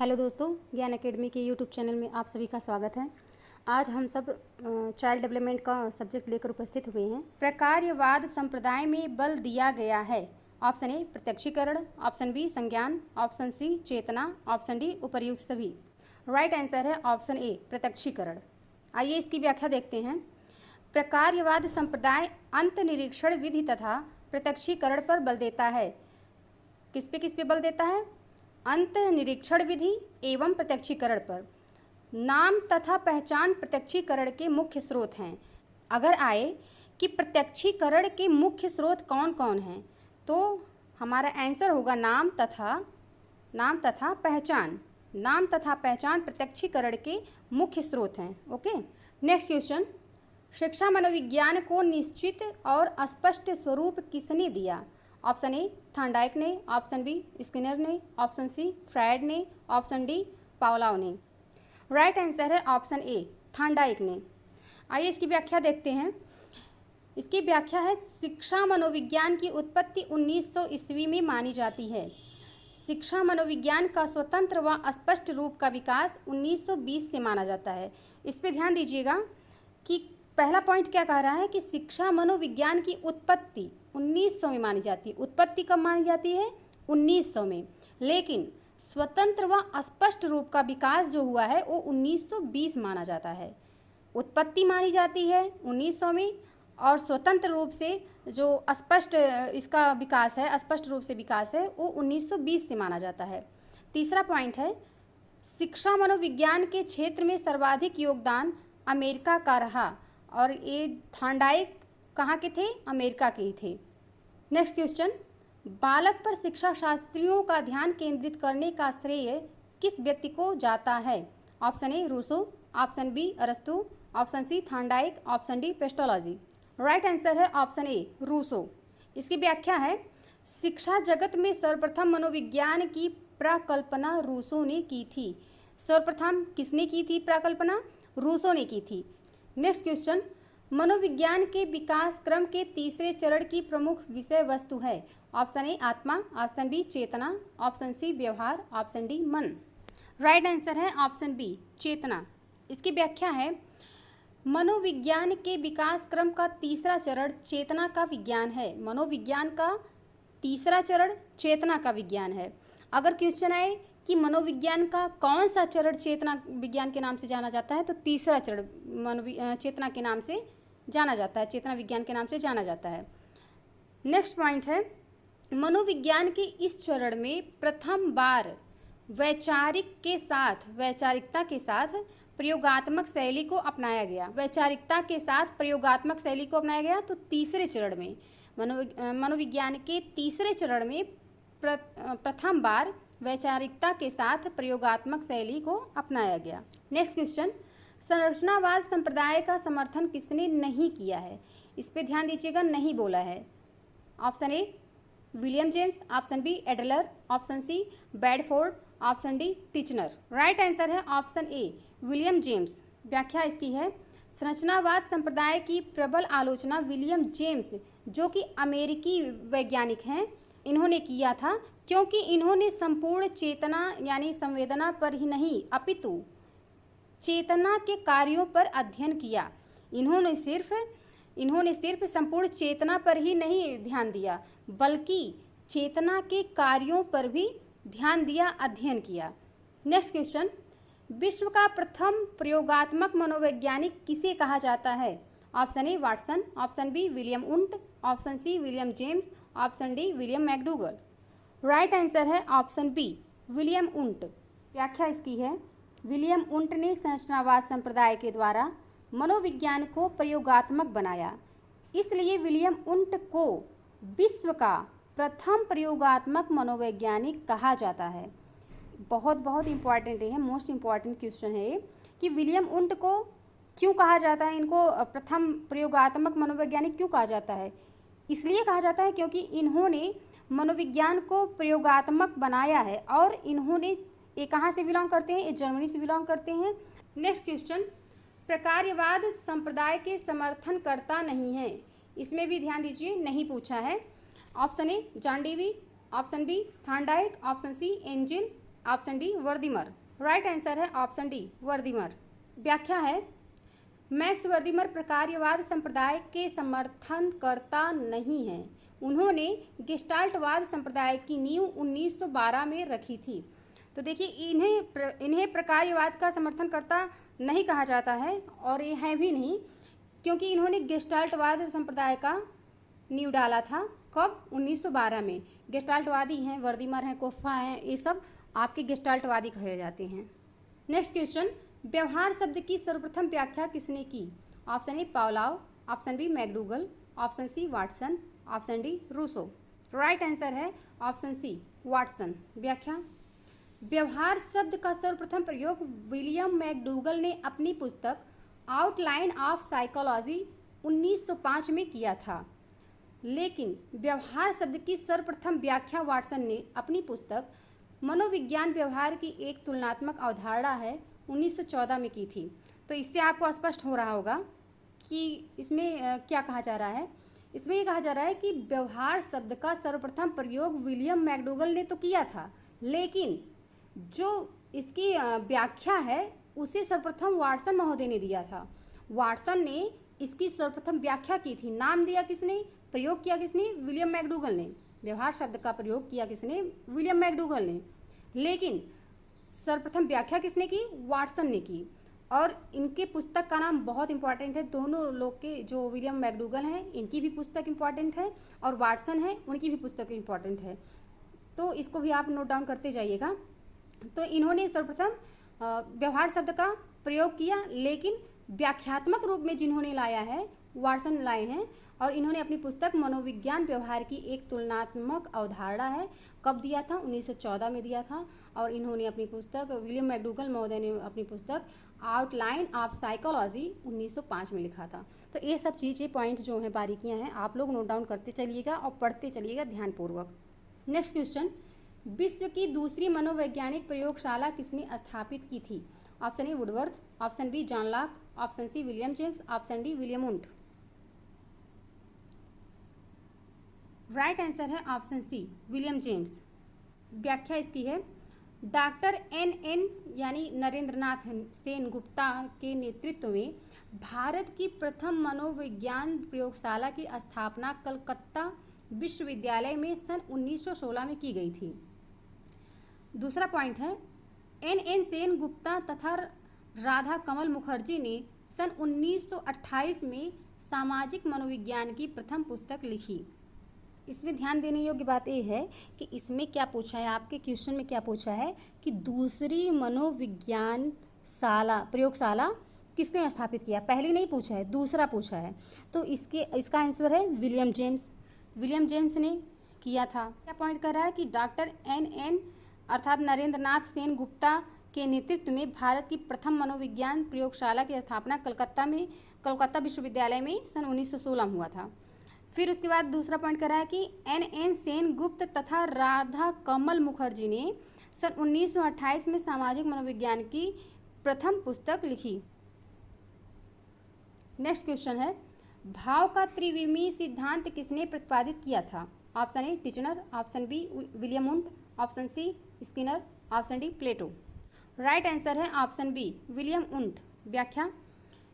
Hello दोस्तों, ज्ञान academy के यूट्यूब चैनल में आप सभी का स्वागत है। आज हम सब चाइल्ड डेवलपमेंट का सब्जेक्ट लेकर उपस्थित हुए हैं। प्रकार्यवाद संप्रदाय में बल दिया गया है। ऑप्शन ए प्रत्यक्षीकरण, ऑप्शन बी संज्ञान, ऑप्शन सी चेतना, ऑप्शन डी उपर्युक्त सभी। राइट आंसर है ऑप्शन ए प्रत्यक्षीकरण। आइए इसकी व्याख्या देखते हैं। प्रकार्यवाद संप्रदाय अंत निरीक्षण विधि तथा प्रत्यक्षीकरण पर बल देता है। किस पे बल देता है? अंत निरीक्षण विधि एवं प्रत्यक्षीकरण पर। नाम तथा पहचान प्रत्यक्षीकरण के मुख्य स्रोत हैं। अगर आए कि प्रत्यक्षीकरण के मुख्य स्रोत कौन कौन हैं, तो हमारा आंसर होगा नाम तथा पहचान। नाम तथा पहचान प्रत्यक्षीकरण के मुख्य स्रोत हैं। Okay, next question. शिक्षा मनोविज्ञान को निश्चित और स्पष्ट स्वरूप किसने दिया? ऑप्शन ए थॉर्नडाइक ने, ऑप्शन बी स्किनर ने, ऑप्शन सी फ्रायड ने, ऑप्शन डी पावलोव ने। राइट आंसर है ऑप्शन ए थॉर्नडाइक ने। आइए इसकी व्याख्या देखते हैं। इसकी व्याख्या है शिक्षा मनोविज्ञान की उत्पत्ति 1900 ईस्वी में मानी जाती है। शिक्षा मनोविज्ञान का स्वतंत्र व स्पष्ट रूप का विकास 1920 से माना जाता है। इस पर ध्यान दीजिएगा कि पहला पॉइंट क्या कह रहा है कि शिक्षा मनोविज्ञान की उत्पत्ति 1900 में मानी जाती है। उत्पत्ति कब मानी जाती है? 1900 में। लेकिन स्वतंत्र व स्पष्ट रूप का विकास जो हुआ है वो 1920 माना जाता है। उत्पत्ति मानी जाती है 1900 में और स्वतंत्र रूप से जो स्पष्ट इसका विकास है, स्पष्ट रूप से विकास है, वो 1920 से माना जाता है। तीसरा पॉइंट है शिक्षा मनोविज्ञान के क्षेत्र में सर्वाधिक योगदान अमेरिका का रहा और ये थॉर्नडाइक कहाँ के थे? अमेरिका के ही थे। Next question. बालक पर शिक्षा शास्त्रियों का ध्यान केंद्रित करने का श्रेय किस व्यक्ति को जाता है? Option A Rousseau, option B अरस्तु, option C Thorndike, option D Pestalozzi. Right answer है ऑप्शन ए रूसो। इसकी व्याख्या है शिक्षा जगत में सर्वप्रथम मनोविज्ञान की प्रकल्पना रूसो ने की थी। सर्वप्रथम किसने की थी प्रकल्पना? रूसो ने की थी। Next question. मनोविज्ञान के विकास क्रम के तीसरे चरण की प्रमुख विषय वस्तु है। ऑप्शन ए आत्मा, ऑप्शन बी चेतना, ऑप्शन सी व्यवहार, ऑप्शन डी मन। राइट आंसर है ऑप्शन बी चेतना। इसकी व्याख्या है मनोविज्ञान के विकास क्रम का तीसरा चरण चेतना का विज्ञान है। मनोविज्ञान का तीसरा चरण चेतना का विज्ञान है। अगर क्वेश्चन आए कि मनोविज्ञान का कौन सा चरण चेतना विज्ञान के नाम से जाना जाता है, तो तीसरा चरण चेतना के नाम से जाना जाता है, चेतना विज्ञान के नाम से जाना जाता है। नेक्स्ट पॉइंट है मनोविज्ञान के इस चरण में प्रथम बार वैचारिकता के साथ प्रयोगात्मक शैली को अपनाया गया। वैचारिकता के साथ प्रयोगात्मक शैली को अपनाया गया। तो तीसरे चरण में मनोविज्ञान के तीसरे चरण में प्रथम बार वैचारिकता के साथ प्रयोगात्मक शैली को अपनाया गया। Next question. संरचनावाद संप्रदाय का समर्थन किसने नहीं किया है? इस पे ध्यान दीजिएगा, नहीं बोला है। Option A William James, option B Adler, option C Bedford, option D Titchener. Right answer है ऑप्शन ए विलियम जेम्स। व्याख्या इसकी है संरचनावाद संप्रदाय की प्रबल आलोचना विलियम जेम्स, जो कि अमेरिकी वैज्ञानिक हैं, इन्होंने किया था, क्योंकि इन्होंने संपूर्ण चेतना यानी संवेदना पर ही नहीं अपितु चेतना के कार्यों पर अध्ययन किया। इन्होंने सिर्फ संपूर्ण चेतना पर ही नहीं ध्यान दिया, बल्कि चेतना के कार्यों पर भी ध्यान दिया, अध्ययन किया। Next question. विश्व का प्रथम प्रयोगात्मक मनोवैज्ञानिक किसे कहा जाता है? Option A Watson, option B William Wundt, option C William James, option D William McDougall. Right answer है ऑप्शन बी विलियम उंट। व्याख्या इसकी है विलियम उंट ने संरचनावाद संप्रदाय के द्वारा मनोविज्ञान को प्रयोगात्मक बनाया, इसलिए विलियम उंट को विश्व का प्रथम प्रयोगात्मक मनोवैज्ञानिक कहा जाता है। बहुत इंपॉर्टेंट है, मोस्ट इम्पॉर्टेंट क्वेश्चन है ये कि विलियम उंट को क्यों कहा जाता है, इनको प्रथम प्रयोगात्मक मनोवैज्ञानिक क्यों कहा जाता है? इसलिए कहा जाता है क्योंकि इन्होंने मनोविज्ञान को प्रयोगात्मक बनाया है और इन्होंने ये कहाँ से बिलोंग करते हैं? ये जर्मनी से बिलोंग करते हैं। Next question. प्रकार्यवाद संप्रदाय के समर्थन करता नहीं है। इसमें भी ध्यान दीजिए, नहीं पूछा है। Option A John Dewey, option B Thorndike, option C Angell, option D Wertheimer. Right answer है ऑप्शन डी वर्दीमर। व्याख्या है, मैक्स वर्दीमर प्रकार्यवाद संप्रदाय के समर्थनकर्ता नहीं हैं। उन्होंने गेस्टाल्टवाद संप्रदाय की नींव 1912 में रखी थी। तो देखिए, इन्हें प्रकार्यवाद का समर्थनकर्ता नहीं कहा जाता है और ये है भी नहीं, क्योंकि इन्होंने गेस्टाल्टवाद संप्रदाय का नींव डाला था। कब? 1912 में। गेस्टाल्टवादी हैं, वर्दीमर हैं, कोफ्फा हैं, ये सब आपके गेस्टाल्टवादी कहे जाते हैं। नेक्स्ट क्वेश्चन, व्यवहार शब्द की सर्वप्रथम व्याख्या किसने की? Option A Pavlov, option B McDougall, option C Watson, option D Rousseau. Right answer है ऑप्शन सी वाटसन। व्याख्या, व्यवहार शब्द का सर्वप्रथम प्रयोग विलियम मैकडूगल ने अपनी पुस्तक आउटलाइन ऑफ साइकोलॉजी 1905 में किया था, लेकिन व्यवहार शब्द की सर्वप्रथम व्याख्या वाटसन ने अपनी पुस्तक मनोविज्ञान व्यवहार की एक तुलनात्मक अवधारणा है 1914 में की थी। तो इससे आपको स्पष्ट हो रहा होगा कि इसमें क्या कहा जा रहा है। इसमें ये कहा जा रहा है कि व्यवहार शब्द का सर्वप्रथम प्रयोग विलियम मैकडूगल ने तो किया था, लेकिन जो इसकी व्याख्या है उसे सर्वप्रथम वाटसन महोदय ने दिया था। वाटसन ने इसकी सर्वप्रथम व्याख्या की थी। नाम दिया किसने? प्रयोग किया किसने? विलियम मैकडूगल ने। व्यवहार शब्द का प्रयोग किया किसने? विलियम मैकडूगल ने। लेकिन सर्वप्रथम व्याख्या किसने की? वाटसन ने की। और इनके पुस्तक का नाम बहुत इंपॉर्टेंट है। दोनों लोग के, जो विलियम मैकडूगल हैं इनकी भी पुस्तक इंपॉर्टेंट है और वाटसन है उनकी भी पुस्तक इंपॉर्टेंट है। तो इसको भी आप नोट डाउन करते जाइएगा। तो इन्होंने सर्वप्रथम व्यवहार शब्द का प्रयोग किया, लेकिन व्याख्यात्मक रूप में जिन्होंने लाया है वाटसन लाए हैं, और इन्होंने अपनी पुस्तक मनोविज्ञान व्यवहार की एक तुलनात्मक अवधारणा है, कब दिया था? 1914 में दिया था। और इन्होंने अपनी पुस्तक, विलियम मैकडूगल महोदय ने अपनी पुस्तक आउटलाइन ऑफ साइकोलॉजी 1905 में लिखा था। तो ये सब चीज़ें, पॉइंट जो हैं, बारीकियां हैं, आप लोग नोट डाउन करते चलिएगा और पढ़ते चलिएगा ध्यानपूर्वक। नेक्स्ट क्वेश्चन, विश्व की दूसरी मनोवैज्ञानिक प्रयोगशाला किसने स्थापित की थी? Option A Woodworth, option B John Locke, option C William James, option D William Wundt. Right answer है ऑप्शन सी विलियम जेम्स। व्याख्या इसकी है, डॉक्टर एन यानी नरेंद्रनाथ सेन गुप्ता के नेतृत्व में भारत की प्रथम मनोविज्ञान प्रयोगशाला की स्थापना कलकत्ता विश्वविद्यालय में सन 1916 में की गई थी। दूसरा पॉइंट है, एन सेन गुप्ता तथा राधा कमल मुखर्जी ने सन 1928 में सामाजिक मनोविज्ञान की प्रथम पुस्तक लिखी। इसमें ध्यान देने योग्य बात यह है कि इसमें क्या पूछा है, आपके क्वेश्चन में क्या पूछा है कि दूसरी मनोविज्ञान प्रयोगशाला किसने स्थापित किया। पहली नहीं पूछा है, दूसरा पूछा है। तो इसका आंसर है विलियम जेम्स। विलियम जेम्स ने किया था। क्या पॉइंट कर रहा है कि डॉक्टर एन अर्थात नरेंद्रनाथ सेन गुप्ता के नेतृत्व में भारत की प्रथम मनोविज्ञान प्रयोगशाला की स्थापना कलकत्ता विश्वविद्यालय में सन 1916 में हुआ था। फिर उसके बाद दूसरा पॉइंट कर रहा है कि एन सेन गुप्त तथा राधा कमल मुखर्जी ने सन 1928 में सामाजिक मनोविज्ञान की प्रथम पुस्तक लिखी। नेक्स्ट क्वेश्चन है, भाव का त्रिविमीय सिद्धांत किसने प्रतिपादित किया था? Option A Titchener, option B William Wundt, option C Skinner, option D Plato. Right answer है ऑप्शन बी विलियम वुंट। व्याख्या,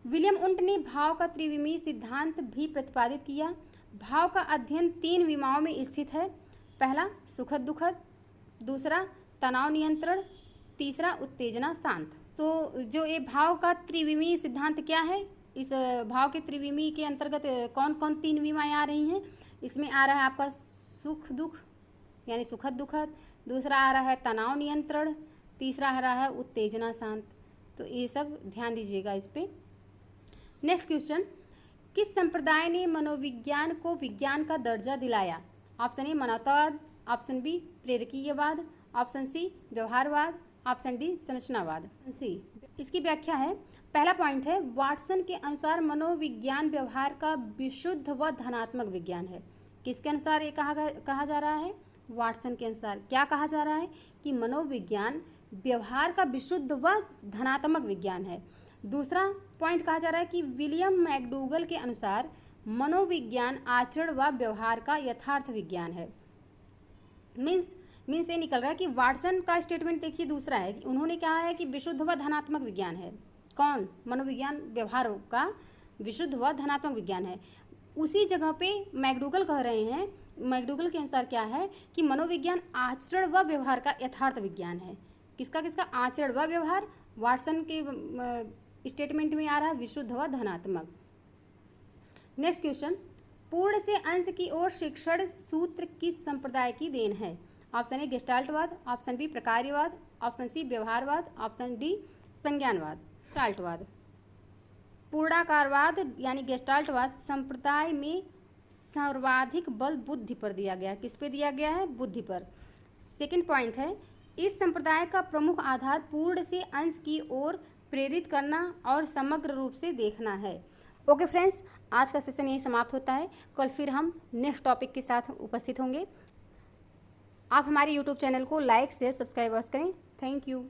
विलियम वुंट ने भाव का त्रिविमीय सिद्धांत भी प्रतिपादित किया। भाव का अध्ययन 3 विमाओं में स्थित है। पहला सुखद दुखद, दूसरा तनाव नियंत्रण, तीसरा उत्तेजना शांत। तो जो ये भाव का त्रिविमीय सिद्धांत क्या है, इस भाव के त्रिविमीय के अंतर्गत कौन कौन 3 विमाएँ आ रही हैं? इसमें आ रहा है आपका सुख दुख यानी सुखद दुखद, दूसरा आ रहा है तनाव नियंत्रण, तीसरा आ रहा है उत्तेजना शांत। तो ये सब ध्यान दीजिएगा इस पर। नेक्स्ट क्वेश्चन, किस संप्रदाय ने मनोविज्ञान को विज्ञान का दर्जा दिलाया? ऑप्शन ए मानवतावाद, ऑप्शन बी प्रेरकीयवाद, ऑप्शन सी व्यवहारवाद, ऑप्शन डी संरचनावाद। सी इसकी व्याख्या है, पहला पॉइंट है, वाटसन के अनुसार मनोविज्ञान व्यवहार का विशुद्ध व धनात्मक विज्ञान है। किसके अनुसार ये कहा जा रहा है? वाटसन के अनुसार। क्या कहा जा रहा है कि मनोविज्ञान व्यवहार का विशुद्ध व धनात्मक विज्ञान है। दूसरा पॉइंट कहा जा रहा है कि विलियम मैकडूगल के अनुसार मनोविज्ञान आचरण व व्यवहार का यथार्थ विज्ञान है। मीन्स मीन्स ये निकल रहा है कि वाटसन का स्टेटमेंट देखिए दूसरा है, उन्होंने कहा है कि विशुद्ध व धनात्मक विज्ञान है। कौन? मनोविज्ञान व्यवहार का विशुद्ध व धनात्मक विज्ञान है। उसी जगह पे मैकडूगल कह रहे हैं, मैकडूगल के अनुसार क्या है कि मनोविज्ञान आचरण व व्यवहार का यथार्थ विज्ञान है। किसका किसका? आचरण व व्यवहार। वाटसन के स्टेटमेंट में आ रहा है विशुद्ध व धनात्मक। नेक्स्ट क्वेश्चन, पूर्ण से अंश की ओर शिक्षण सूत्र किस संप्रदाय की देन है? ऑप्शन ए गेस्टाल्टवाद, ऑप्शन बी प्रकार्यवाद, ऑप्शन सी व्यवहारवाद, ऑप्शन डी संज्ञानवाद। गेस्टाल्टवाद, पूर्णाकारवाद यानी गेस्टाल्टवाद संप्रदाय में सर्वाधिक बल बुद्धि पर दिया गया है। किस पे दिया गया है? बुद्धि पर। सेकंड पॉइंट है, इस संप्रदाय का प्रमुख आधार पूर्ण से अंश की ओर प्रेरित करना और समग्र रूप से देखना है। ओके फ्रेंड्स, आज का सेशन यही समाप्त होता है। कल फिर हम नेक्स्ट टॉपिक के साथ उपस्थित होंगे। आप हमारे यूट्यूब चैनल को लाइक शेयर सब्सक्राइब करें। Thank you.